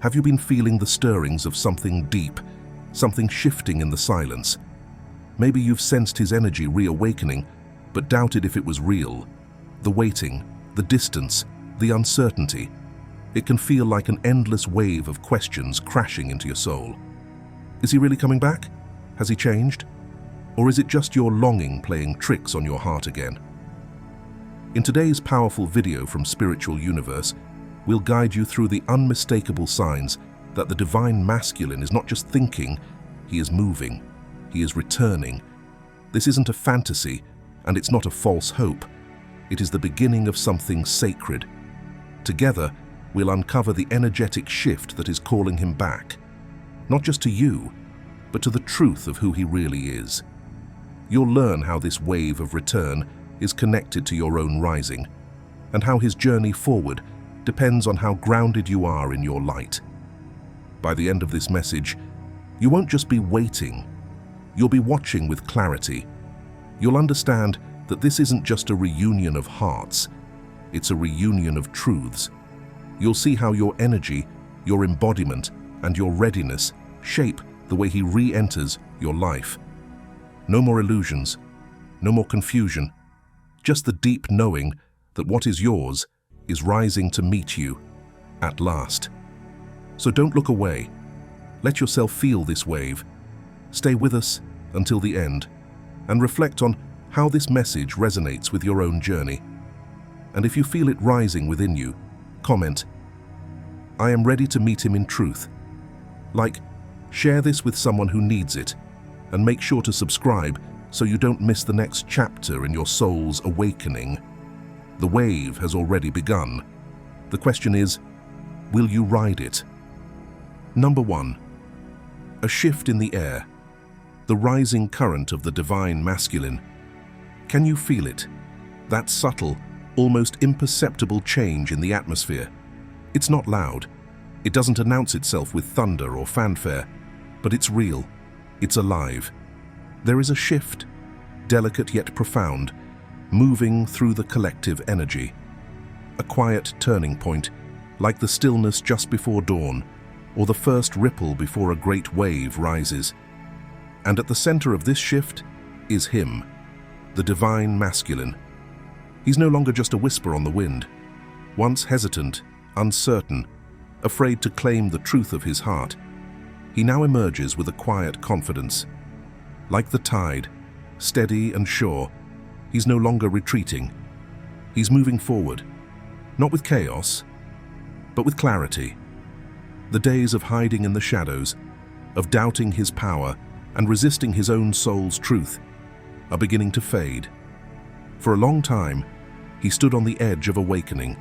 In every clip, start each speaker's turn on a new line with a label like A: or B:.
A: Have you been feeling the stirrings of something deep, something shifting in the silence? Maybe you've sensed his energy reawakening, but doubted if it was real. The waiting, the distance, the uncertainty. It can feel like an endless wave of questions crashing into your soul. Is he really coming back? Has he changed? Or is it just your longing playing tricks on your heart again? In today's powerful video from Spiritual Universe, we'll guide you through the unmistakable signs that the divine masculine is not just thinking, he is moving, he is returning. This isn't a fantasy, and it's not a false hope. It is the beginning of something sacred. Together, we'll uncover the energetic shift that is calling him back, not just to you, but to the truth of who he really is. You'll learn how this wave of return is connected to your own rising, and how his journey forward depends on how grounded you are in your light. By the end of this message, you won't just be waiting, you'll be watching with clarity. You'll understand that this isn't just a reunion of hearts, it's a reunion of truths. You'll see how your energy, your embodiment, and your readiness shape the way he re-enters your life. No more illusions, no more confusion, just the deep knowing that what is yours is rising to meet you at last. So don't look away. Let yourself feel this wave. Stay with us until the end and reflect on how this message resonates with your own journey. And if you feel it rising within you, comment, "I am ready to meet him in truth." Share this with someone who needs it, and make sure to subscribe so you don't miss the next chapter in your soul's awakening. The wave has already begun. The question is, will you ride it? Number 1. A shift in the air. The rising current of the divine masculine. Can you feel it? That subtle, almost imperceptible change in the atmosphere. It's not loud. It doesn't announce itself with thunder or fanfare, but it's real. It's alive. There is a shift, delicate yet profound, moving through the collective energy. A quiet turning point, like the stillness just before dawn, or the first ripple before a great wave rises. And at the center of this shift is him, the divine masculine. He's no longer just a whisper on the wind. Once hesitant, uncertain, afraid to claim the truth of his heart, he now emerges with a quiet confidence. Like the tide, steady and sure, he's no longer retreating. He's moving forward, not with chaos, but with clarity. The days of hiding in the shadows, of doubting his power and resisting his own soul's truth, are beginning to fade. For a long time, he stood on the edge of awakening,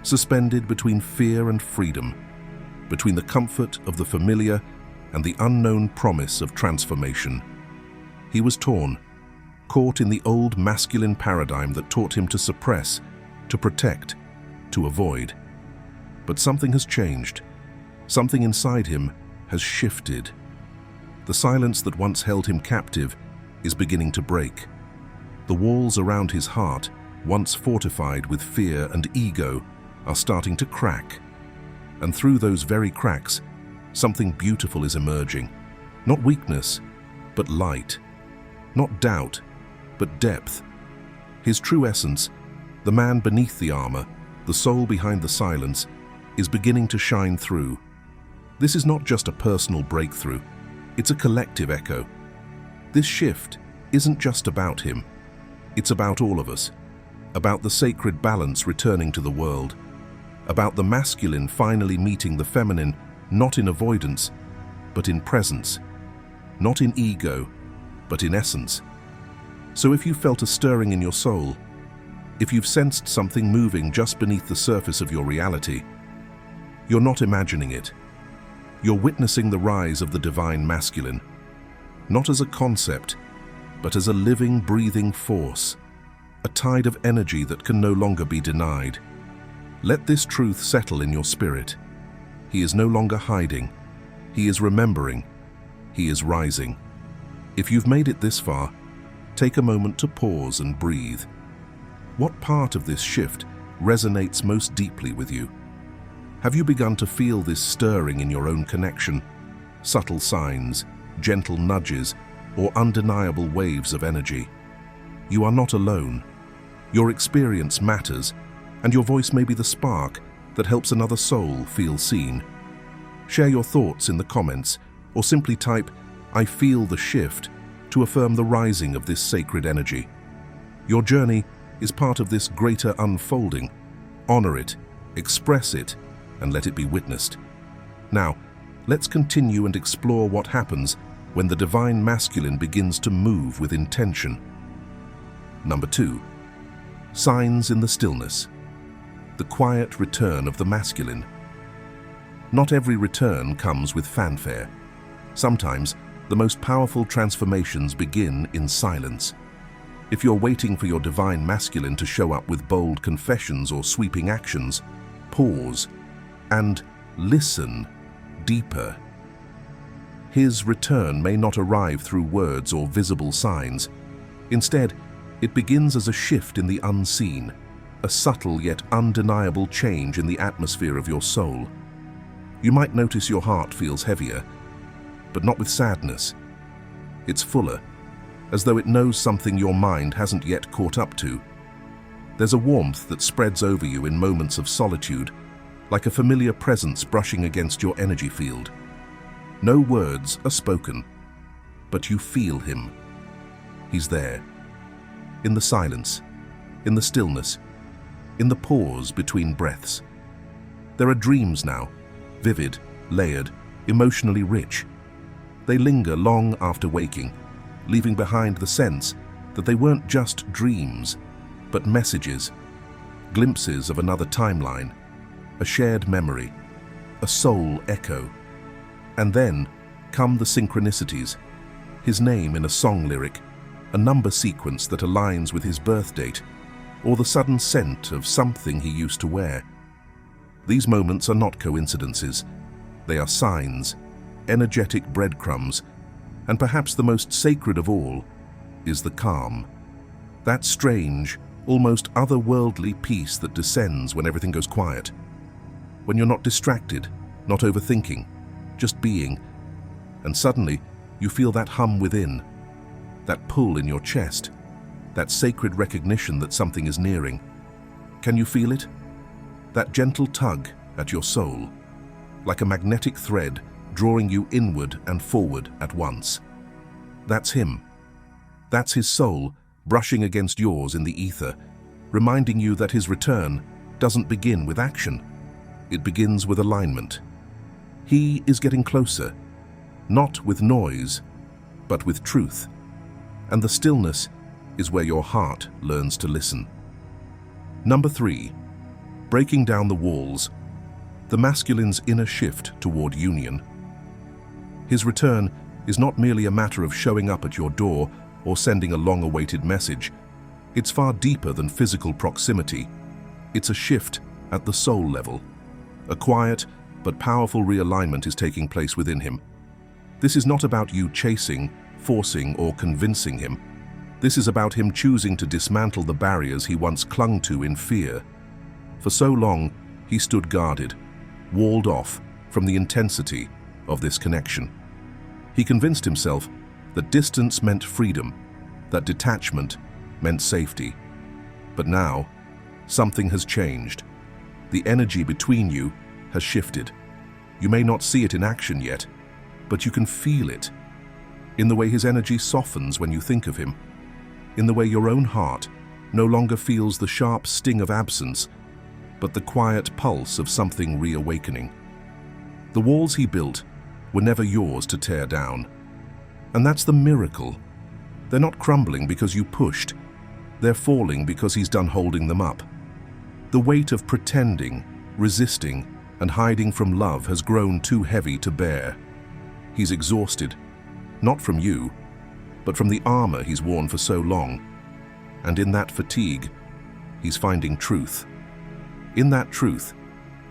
A: suspended between fear and freedom, between the comfort of the familiar and the unknown promise of transformation. He was torn, caught in the old masculine paradigm that taught him to suppress, to protect, to avoid. But something has changed. Something inside him has shifted. The silence that once held him captive is beginning to break. The walls around his heart, once fortified with fear and ego, are starting to crack. And through those very cracks, something beautiful is emerging. Not weakness, but light. Not doubt, but depth. His true essence, the man beneath the armor, the soul behind the silence, is beginning to shine through. This is not just a personal breakthrough, it's a collective echo. This shift isn't just about him, it's about all of us, about the sacred balance returning to the world, about the masculine finally meeting the feminine, not in avoidance, but in presence, not in ego, but in essence. So if you felt a stirring in your soul, if you've sensed something moving just beneath the surface of your reality, you're not imagining it. You're witnessing the rise of the divine masculine, not as a concept, but as a living, breathing force, a tide of energy that can no longer be denied. Let this truth settle in your spirit. He is no longer hiding. He is remembering. He is rising. If you've made it this far, take a moment to pause and breathe. What part of this shift resonates most deeply with you? Have you begun to feel this stirring in your own connection? Subtle signs, gentle nudges, or undeniable waves of energy? You are not alone. Your experience matters, and your voice may be the spark that helps another soul feel seen. Share your thoughts in the comments, or simply type, "I feel the shift," to affirm the rising of this sacred energy. Your journey is part of this greater unfolding. Honor it, express it, and let it be witnessed. Now, let's continue and explore what happens when the divine masculine begins to move with intention. Number 2. Signs in the stillness. The quiet return of the masculine. Not every return comes with fanfare. Sometimes, the most powerful transformations begin in silence. If you're waiting for your divine masculine to show up with bold confessions or sweeping actions, pause and listen deeper. His return may not arrive through words or visible signs. Instead, it begins as a shift in the unseen, a subtle yet undeniable change in the atmosphere of your soul. You might notice your heart feels heavier, but not with sadness. It's fuller, as though it knows something your mind hasn't yet caught up to. There's a warmth that spreads over you in moments of solitude, like a familiar presence brushing against your energy field. No words are spoken, but you feel him. He's there, in the silence, in the stillness, in the pause between breaths. There are dreams now, vivid, layered, emotionally rich. They linger long after waking, leaving behind the sense that they weren't just dreams, but messages, glimpses of another timeline, a shared memory, a soul echo. And then come the synchronicities, his name in a song lyric, a number sequence that aligns with his birth date, or the sudden scent of something he used to wear. These moments are not coincidences. They are signs, energetic breadcrumbs, and perhaps the most sacred of all is the calm. That strange, almost otherworldly peace that descends when everything goes quiet. When you're not distracted, not overthinking, just being, and suddenly you feel that hum within, that pull in your chest, that sacred recognition that something is nearing. Can you feel it? That gentle tug at your soul, like a magnetic thread drawing you inward and forward at once. That's him. That's his soul brushing against yours in the ether, reminding you that his return doesn't begin with action. It begins with alignment. He is getting closer, not with noise, but with truth. And the stillness is where your heart learns to listen. Number 3. Breaking down the walls. The masculine's inner shift toward union. His return is not merely a matter of showing up at your door or sending a long-awaited message. It's far deeper than physical proximity. It's a shift at the soul level. A quiet but powerful realignment is taking place within him. This is not about you chasing, forcing, or convincing him. This is about him choosing to dismantle the barriers he once clung to in fear. For so long, he stood guarded, walled off from the intensity of this connection. He convinced himself that distance meant freedom, that detachment meant safety. But now, something has changed. The energy between you has shifted. You may not see it in action yet, but you can feel it. In the way his energy softens when you think of him. In the way your own heart no longer feels the sharp sting of absence, but the quiet pulse of something reawakening. The walls he built were never yours to tear down. And that's the miracle. They're not crumbling because you pushed. They're falling because he's done holding them up. The weight of pretending, resisting, and hiding from love has grown too heavy to bear. He's exhausted, not from you, but from the armor he's worn for so long. And in that fatigue, he's finding truth. In that truth,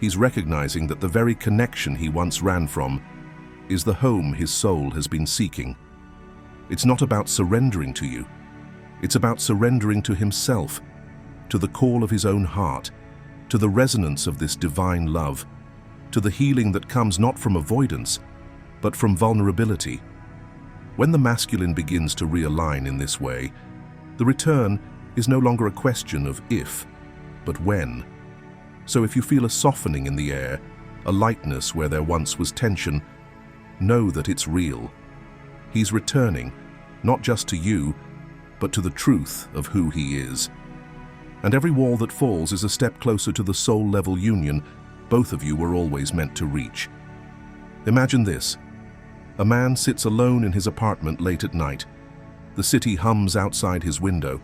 A: he's recognizing that the very connection he once ran from is the home his soul has been seeking. It's not about surrendering to you. It's about surrendering to himself, to the call of his own heart, to the resonance of this divine love. to the healing that comes not from avoidance, but from vulnerability. When the masculine begins to realign in this way, the return is no longer a question of if, but when. So if you feel a softening in the air, a lightness where there once was tension, know that it's real. He's returning, not just to you, but to the truth of who he is. And every wall that falls is a step closer to the soul-level union both of you were always meant to reach. Imagine this. A man sits alone in his apartment late at night. The city hums outside his window,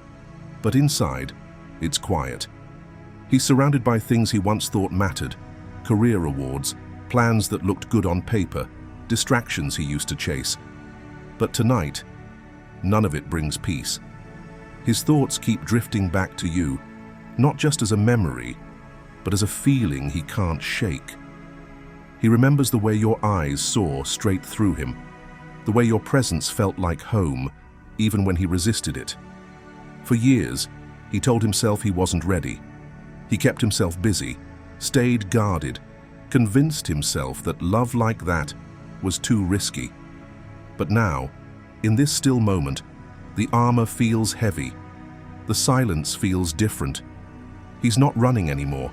A: but inside, it's quiet. He's surrounded by things he once thought mattered: career awards, plans that looked good on paper, distractions he used to chase. But tonight, none of it brings peace. His thoughts keep drifting back to you, not just as a memory, but as a feeling he can't shake. He remembers the way your eyes saw straight through him, the way your presence felt like home, even when he resisted it. For years, he told himself he wasn't ready. He kept himself busy, stayed guarded, convinced himself that love like that was too risky. But now, in this still moment, the armor feels heavy. The silence feels different. He's not running anymore.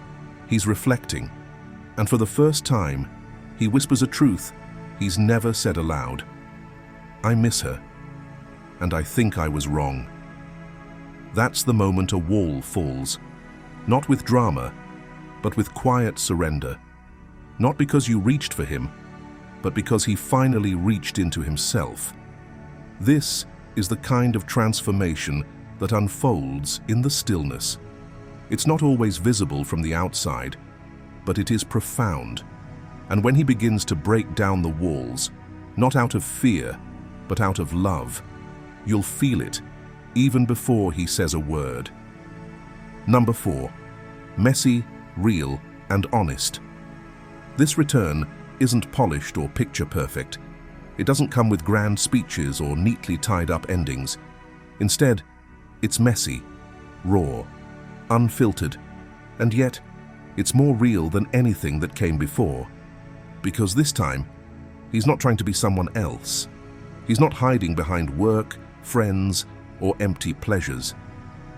A: He's reflecting. And for the first time, he whispers a truth he's never said aloud. I miss her, and I think I was wrong. That's the moment a wall falls, not with drama, but with quiet surrender. Not because you reached for him, but because he finally reached into himself. This is the kind of transformation that unfolds in the stillness. It's not always visible from the outside, but it is profound. And when he begins to break down the walls, not out of fear, but out of love, you'll feel it, even before he says a word. Number 4, messy, real, and honest. This return isn't polished or picture perfect. It doesn't come with grand speeches or neatly tied up endings. Instead, it's messy, raw, unfiltered, and yet it's more real than anything that came before. Because this time, he's not trying to be someone else. He's not hiding behind work, friends, or empty pleasures.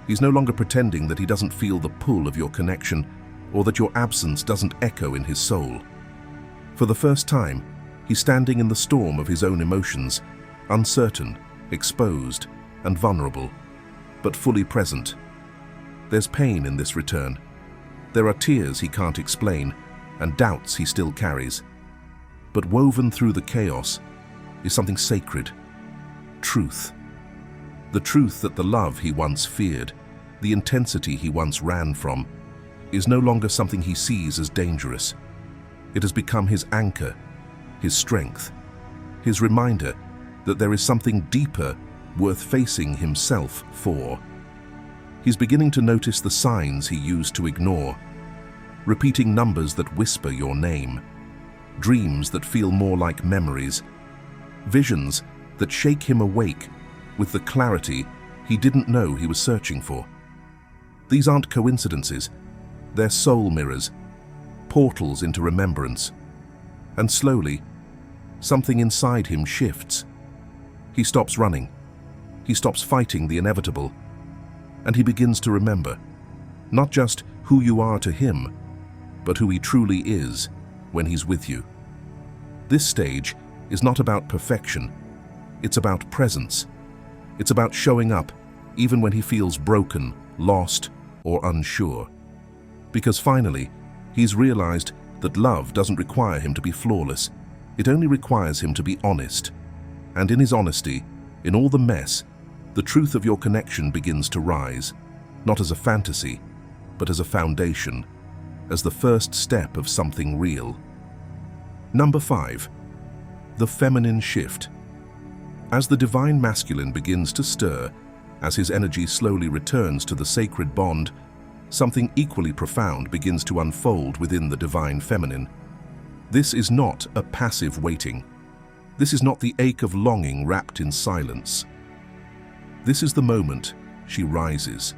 A: He's no longer pretending that he doesn't feel the pull of your connection or that your absence doesn't echo in his soul. For the first time, he's standing in the storm of his own emotions, uncertain, exposed, and vulnerable, but fully present. There's pain in this return. There are tears he can't explain and doubts he still carries. But woven through the chaos is something sacred: truth. The truth that the love he once feared, the intensity he once ran from, is no longer something he sees as dangerous. It has become his anchor, his strength, his reminder that there is something deeper worth facing himself for. He's beginning to notice the signs he used to ignore: repeating numbers that whisper your name, dreams that feel more like memories, visions that shake him awake with the clarity he didn't know he was searching for. These aren't coincidences, they're soul mirrors, portals into remembrance. And slowly, something inside him shifts. He stops running, he stops fighting the inevitable, and he begins to remember, not just who you are to him, but who he truly is when he's with you. This stage is not about perfection, it's about presence. It's about showing up even when he feels broken, lost, or unsure. Because finally, he's realized that love doesn't require him to be flawless. It only requires him to be honest. And in his honesty, in all the mess, the truth of your connection begins to rise, not as a fantasy, but as a foundation, as the first step of something real. Number 5, the feminine shift. As the divine masculine begins to stir, as his energy slowly returns to the sacred bond, something equally profound begins to unfold within the divine feminine. This is not a passive waiting. This is not the ache of longing wrapped in silence. This is the moment she rises,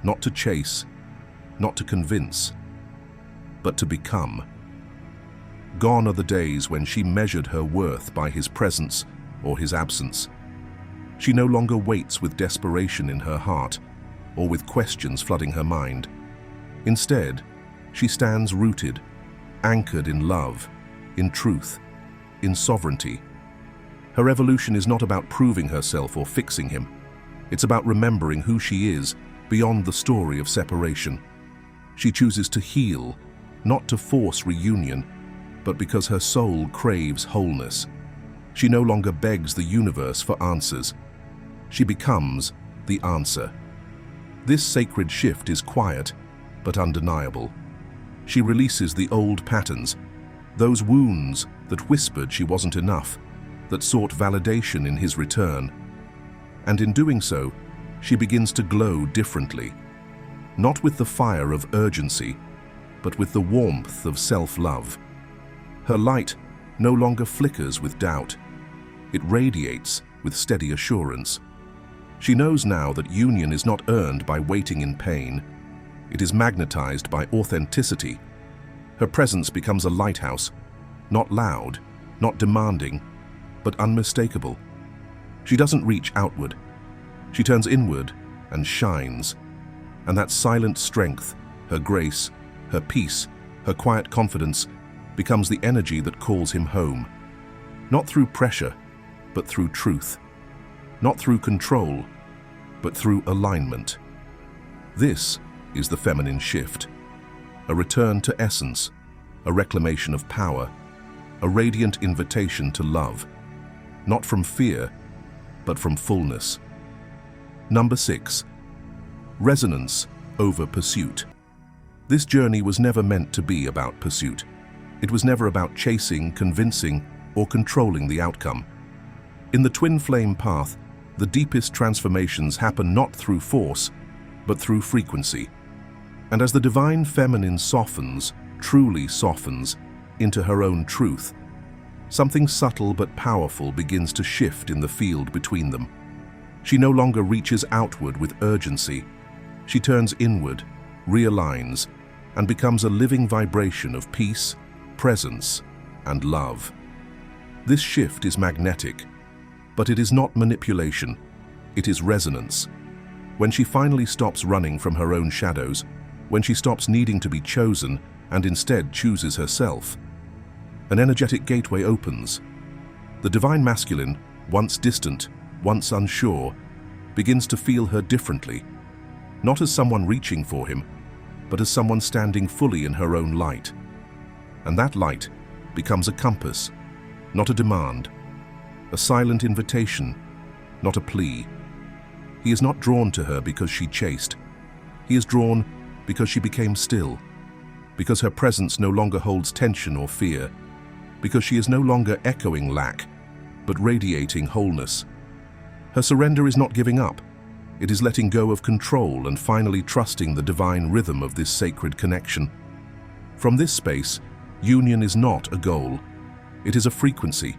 A: not to chase, not to convince, but to become. Gone are the days when she measured her worth by his presence or his absence. She no longer waits with desperation in her heart or with questions flooding her mind. Instead, she stands rooted, anchored in love, in truth, in sovereignty. Her evolution is not about proving herself or fixing him. It's about remembering who she is beyond the story of separation. She chooses to heal, not to force reunion, but because her soul craves wholeness. She no longer begs the universe for answers. She becomes the answer. This sacred shift is quiet, but undeniable. She releases the old patterns, those wounds that whispered she wasn't enough, that sought validation in his return. And in doing so, she begins to glow differently, not with the fire of urgency, but with the warmth of self-love. Her light no longer flickers with doubt. It radiates with steady assurance. She knows now that union is not earned by waiting in pain. It is magnetized by authenticity. Her presence becomes a lighthouse, not loud, not demanding, but unmistakable. She doesn't reach outward. She turns inward and shines. And that silent strength, her grace, her peace, her quiet confidence, becomes the energy that calls him home. Not through pressure, but through truth. Not through control, but through alignment. This is the feminine shift. A return to essence, a reclamation of power, a radiant invitation to love. Not from fear, but from fullness. Number 6. Resonance over pursuit. This journey was never meant to be about pursuit. It was never about chasing, convincing, or controlling the outcome. In the twin flame path, the deepest transformations happen not through force, but through frequency. And as the divine feminine softens, truly softens, into her own truth, something subtle but powerful begins to shift in the field between them. She no longer reaches outward with urgency. She turns inward, realigns, and becomes a living vibration of peace, presence, and love. This shift is magnetic, but it is not manipulation. It is resonance. When she finally stops running from her own shadows, when she stops needing to be chosen and instead chooses herself, an energetic gateway opens. The divine masculine, once distant, once unsure, begins to feel her differently, not as someone reaching for him, but as someone standing fully in her own light. And that light becomes a compass, not a demand, a silent invitation, not a plea. He is not drawn to her because she chased. He is drawn because she became still, because her presence no longer holds tension or fear, because she is no longer echoing lack, but radiating wholeness. Her surrender is not giving up. It is letting go of control and finally trusting the divine rhythm of this sacred connection. From this space, union is not a goal. It is a frequency,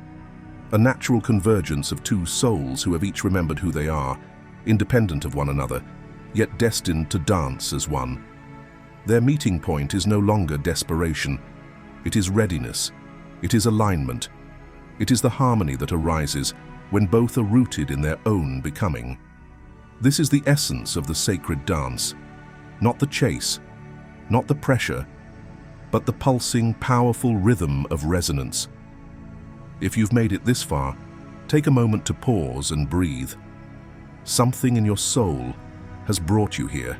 A: a natural convergence of two souls who have each remembered who they are, independent of one another, yet destined to dance as one. Their meeting point is no longer desperation. It is readiness. It is alignment. It is the harmony that arises when both are rooted in their own becoming. This is the essence of the sacred dance, not the chase, not the pressure, but the pulsing, powerful rhythm of resonance. If you've made it this far, take a moment to pause and breathe. Something in your soul has brought you here,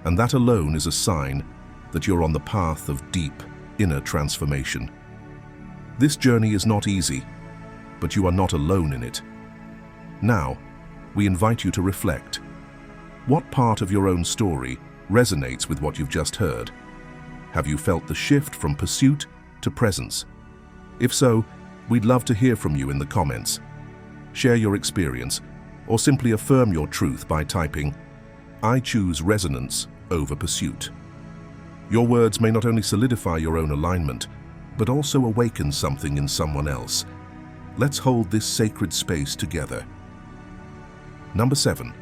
A: and that alone is a sign that you're on the path of deep inner transformation. This journey is not easy, but you are not alone in it. Now, we invite you to reflect. What part of your own story resonates with what you've just heard? Have you felt the shift from pursuit to presence? If so, we'd love to hear from you in the comments. Share your experience, or simply affirm your truth by typing, "I choose resonance over pursuit." Your words may not only solidify your own alignment, but also awaken something in someone else. Let's hold this sacred space together. Number 7.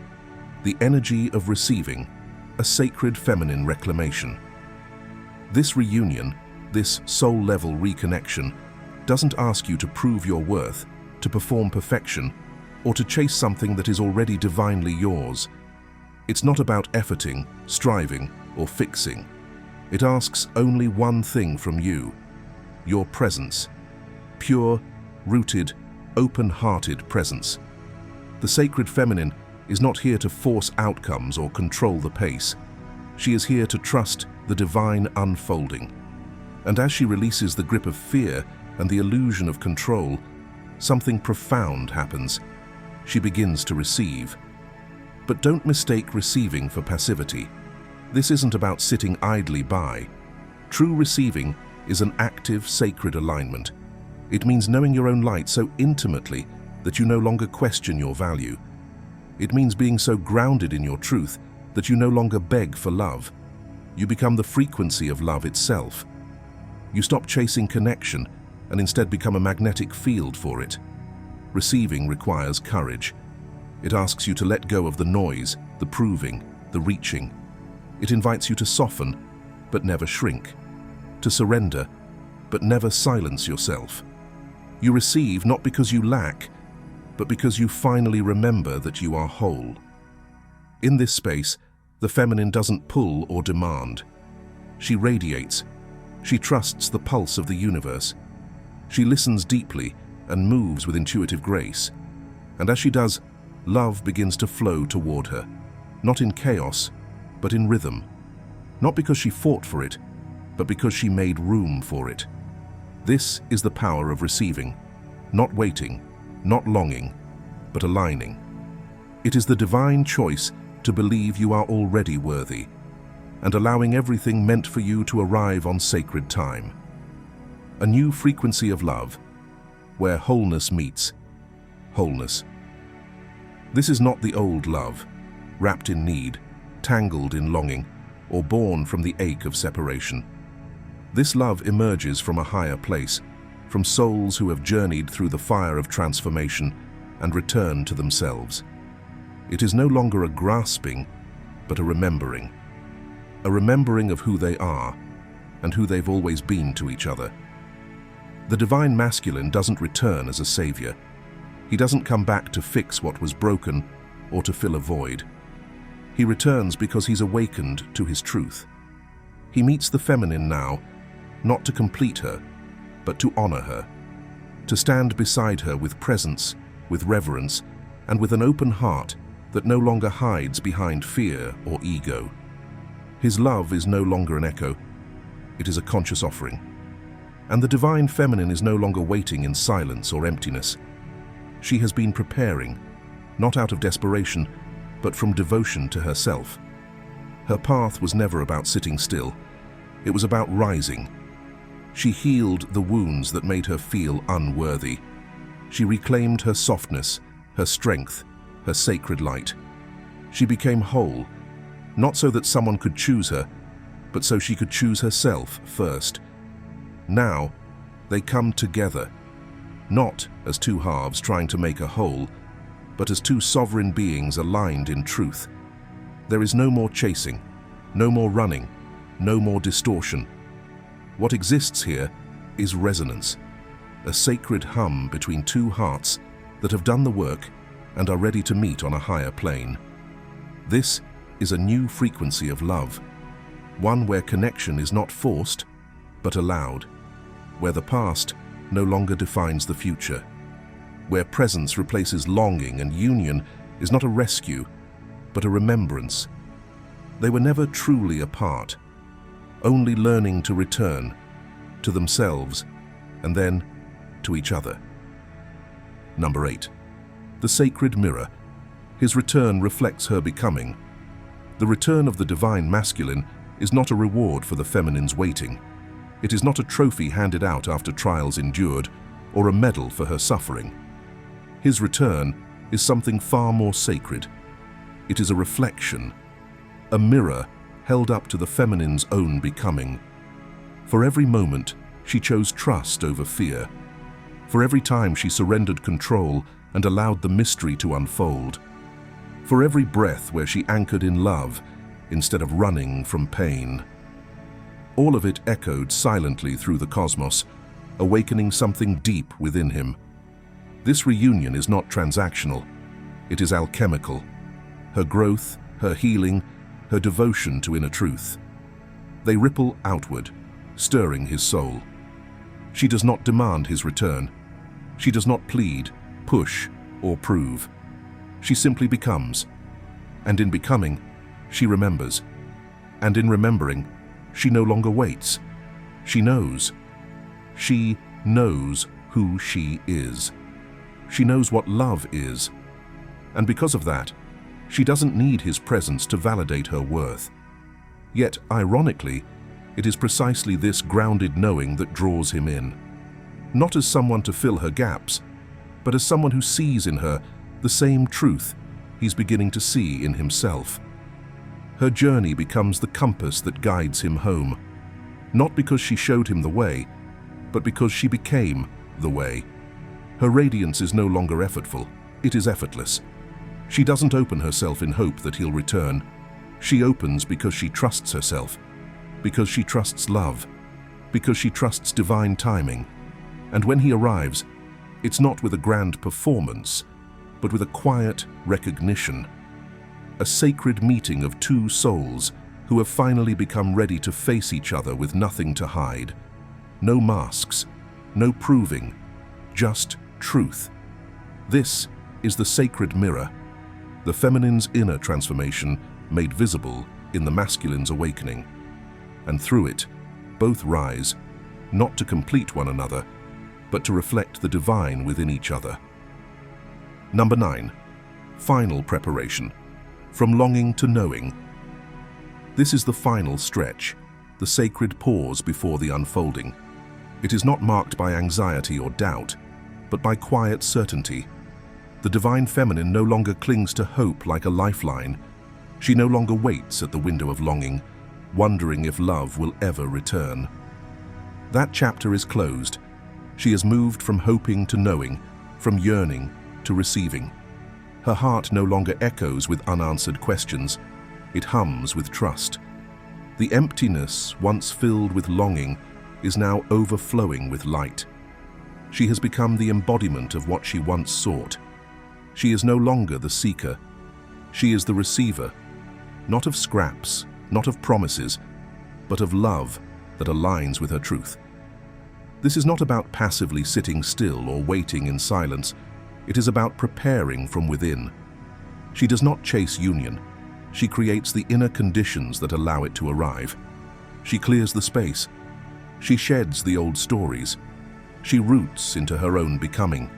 A: The energy of receiving, a sacred feminine reclamation. This reunion, This soul-level reconnection doesn't ask you to prove your worth, to perform perfection, or to chase something that is already divinely yours. It's not about efforting, striving, or fixing. It asks only one thing from you: your presence. Pure, rooted, open-hearted presence. The sacred feminine is not here to force outcomes or control the pace. She is here to trust the divine unfolding. And as she releases the grip of fear and the illusion of control, something profound happens. She begins to receive. But don't mistake receiving for passivity. This isn't about sitting idly by. True receiving is an active, sacred alignment. It means knowing your own light so intimately that you no longer question your value. It means being so grounded in your truth that you no longer beg for love. You become the frequency of love itself. You stop chasing connection and instead become a magnetic field for it. Receiving requires courage. It asks you to let go of the noise, the proving, the reaching. It invites you to soften, but never shrink. To surrender, but never silence yourself. You receive not because you lack, but because you finally remember that you are whole. In this space, the feminine doesn't pull or demand. She radiates. She trusts the pulse of the universe. She listens deeply and moves with intuitive grace. And as she does, love begins to flow toward her, not in chaos, but in rhythm. Not because she fought for it, but because she made room for it. This is the power of receiving, not waiting, not longing, but aligning. It is the divine choice to believe you are already worthy, and allowing everything meant for you to arrive on sacred time. A new frequency of love, where wholeness meets wholeness. This is not the old love, wrapped in need, tangled in longing, or born from the ache of separation. This love emerges from a higher place, from souls who have journeyed through the fire of transformation and returned to themselves. It is no longer a grasping, but a remembering of who they are and who they've always been to each other. The divine masculine doesn't return as a savior. He doesn't come back to fix what was broken or to fill a void. He returns because he's awakened to his truth. He meets the feminine now, not to complete her, but to honor her, to stand beside her with presence, with reverence, and with an open heart that no longer hides behind fear or ego. His love is no longer an echo, it is a conscious offering. And the divine feminine is no longer waiting in silence or emptiness. She has been preparing, not out of desperation, but from devotion to herself. Her path was never about sitting still. It was about rising. She healed the wounds that made her feel unworthy. She reclaimed her softness, her strength, her sacred light. She became whole, not so that someone could choose her, but so she could choose herself first. Now, they come together, not as two halves trying to make a whole, but as two sovereign beings aligned in truth. There is no more chasing, no more running, no more distortion. What exists here is resonance, a sacred hum between two hearts that have done the work and are ready to meet on a higher plane. This is a new frequency of love, one where connection is not forced, but allowed, where the past no longer defines the future, where presence replaces longing and union is not a rescue, but a remembrance. They were never truly apart, only learning to return to themselves and then to each other. Number 8. The sacred mirror. His return reflects her becoming. The return of the divine masculine is not a reward for the feminine's waiting. It is not a trophy handed out after trials endured or a medal for her suffering. His return is something far more sacred. It is a reflection, a mirror held up to the feminine's own becoming. For every moment, she chose trust over fear. For every time she surrendered control and allowed the mystery to unfold. For every breath where she anchored in love instead of running from pain. All of it echoed silently through the cosmos, awakening something deep within him. This reunion is not transactional, it is alchemical. Her growth, her healing, her devotion to inner truth. They ripple outward, stirring his soul. She does not demand his return. She does not plead, push, or prove. She simply becomes. And in becoming, she remembers. And in remembering, she no longer waits. She knows. She knows who she is. She knows what love is. And because of that, she doesn't need his presence to validate her worth. Yet, ironically, it is precisely this grounded knowing that draws him in. Not as someone to fill her gaps, but as someone who sees in her the same truth he's beginning to see in himself. Her journey becomes the compass that guides him home, not because she showed him the way, but because she became the way. Her radiance is no longer effortful, it is effortless. She doesn't open herself in hope that he'll return. She opens because she trusts herself, because she trusts love, because she trusts divine timing. And when he arrives, it's not with a grand performance, but with a quiet recognition. A sacred meeting of two souls who have finally become ready to face each other with nothing to hide. No masks, no proving, just truth. This is the sacred mirror, the feminine's inner transformation made visible in the masculine's awakening. And through it, both rise, not to complete one another, but to reflect the divine within each other. Number 9. Final preparation. From longing to knowing. This is the final stretch, the sacred pause before the unfolding. It is not marked by anxiety or doubt, but by quiet certainty. The divine feminine no longer clings to hope like a lifeline. She no longer waits at the window of longing, wondering if love will ever return. That chapter is closed. She has moved from hoping to knowing, from yearning to receiving. Her heart no longer echoes with unanswered questions. It hums with trust. The emptiness, once filled with longing, is now overflowing with light. She has become the embodiment of what she once sought. She is no longer the seeker. She is the receiver, not of scraps, not of promises, but of love that aligns with her truth. This is not about passively sitting still or waiting in silence. It is about preparing from within. She does not chase union. She creates the inner conditions that allow it to arrive. She clears the space. She sheds the old stories. She roots into her own becoming.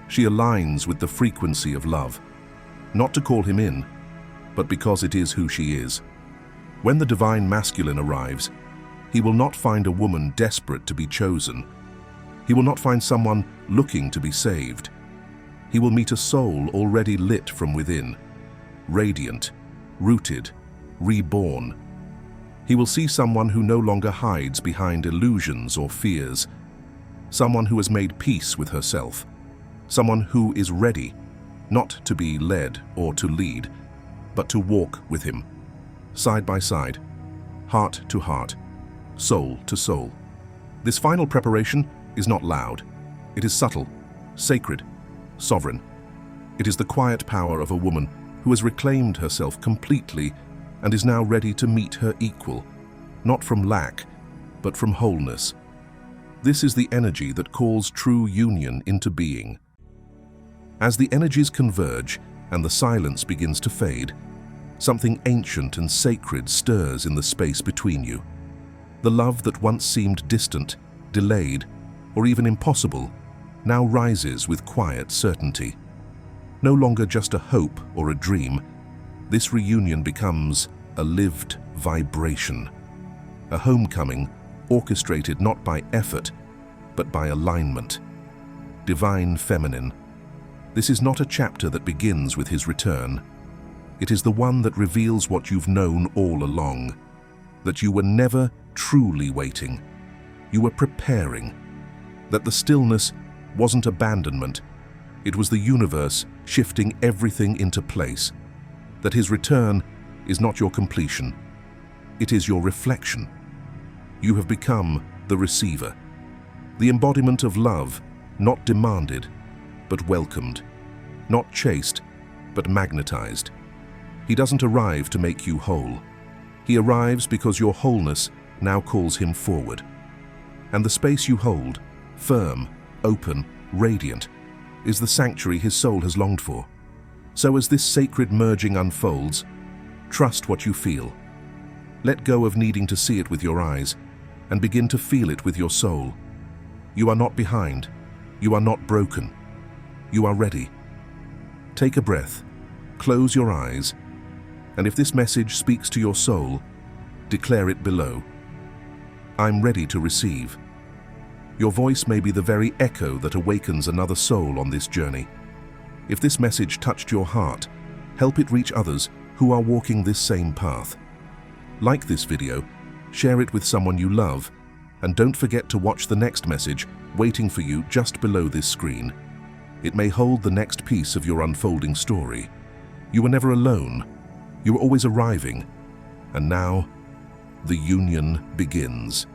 A: She aligns with the frequency of love, not to call him in, but because it is who she is. When the divine masculine arrives, he will not find a woman desperate to be chosen. He will not find someone looking to be saved. He will meet a soul already lit from within, radiant, rooted, reborn. He will see someone who no longer hides behind illusions or fears, someone who has made peace with herself, someone who is ready, not to be led or to lead, but to walk with him, side by side, heart to heart, soul to soul. This final preparation is not loud. It is subtle, sacred, sovereign. It is the quiet power of a woman who has reclaimed herself completely and is now ready to meet her equal, not from lack, but from wholeness. This is the energy that calls true union into being. As the energies converge and the silence begins to fade, something ancient and sacred stirs in the space between you. The love that once seemed distant, delayed, or even impossible, now rises with quiet certainty. No longer just a hope or a dream, this reunion becomes a lived vibration, a homecoming orchestrated not by effort, but by alignment. Divine feminine. This is not a chapter that begins with his return. It is the one that reveals what you've known all along, that you were never truly waiting. You were preparing. That the stillness wasn't abandonment. It was the universe shifting everything into place. That his return is not your completion. It is your reflection. You have become the receiver, the embodiment of love, not demanded, but welcomed, not chased, but magnetized. He doesn't arrive to make you whole. He arrives because your wholeness now calls him forward. And the space you hold, firm, open, radiant, is the sanctuary his soul has longed for. So as this sacred merging unfolds, trust what you feel. Let go of needing to see it with your eyes and begin to feel it with your soul. You are not behind. You are not broken. You are ready. Take a breath, close your eyes, and if this message speaks to your soul, declare it below. I'm ready to receive. Your voice may be the very echo that awakens another soul on this journey. If this message touched your heart, help it reach others who are walking this same path. Like this video, share it with someone you love, and don't forget to watch the next message waiting for you just below this screen. It may hold the next piece of your unfolding story. You were never alone. You were always arriving. And now, the union begins.